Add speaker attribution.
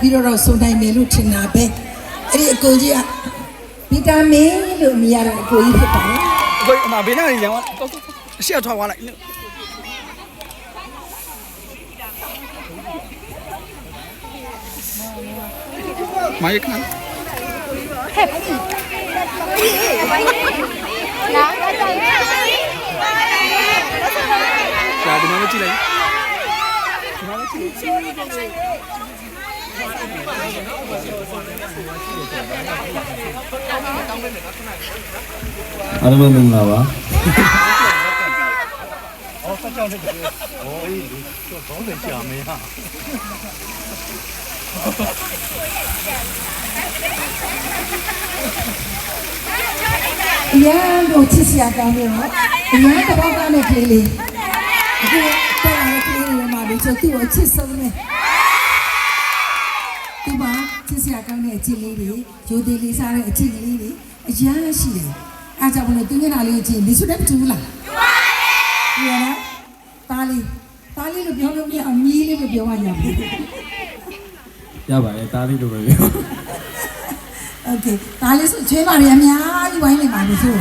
Speaker 1: ပြီးတော့စုံတိုင်းမယ်လို့ထင်တာပဲအဲ့ဒီအကိုကြီးကဗီတာမင်လို့မြည်ရတဲ့အကိုကြီးဖြစ်ပါတယ်
Speaker 2: အကိုအမဘေးနားနေကြပါအရှိအထွားသွားလိုက်မာယခဏကြာဒီမှာကြည့်လိုက်
Speaker 3: အားလုံးမင်္ဂလာပါ
Speaker 2: အော်ဆက်ကြောင်းတဲ့โอ้ยတော့ခေါင်းစဉ်ကြာမင်းဟာ
Speaker 1: အရန်တို့ချစ်စရာကောင်းတယ်နော်အရန်တဘောကောင်းတဲ့ကလေးလေးအခုတက်လာတဲ့ကလေးလေးမှာလို့ဆိုသူ့ကိုချစ်ဆုံးတယ်ဒီမှာချစ်စရာကောင်းတဲ့အချစ်လေးတွေရိုသေလေးစားတဲ့အချစ်လေးတွေအရန်ရှိတယ်အားကြောင့်မလို့သူမျက်နှာလေးကိုကြည့်နေစွတ်တဲ့တူလားတူပါရဲ့ပါလေးလို့ပြောလို့မရအောင်မြည်လေးလို့ပြောရကြဘူး
Speaker 3: ရပါတယ်တားလေးလိုပဲပြော
Speaker 1: โอเคဒါလေးဆိုချွေးပါရအများကြီးဝိုင်းနေပါလို့ဆို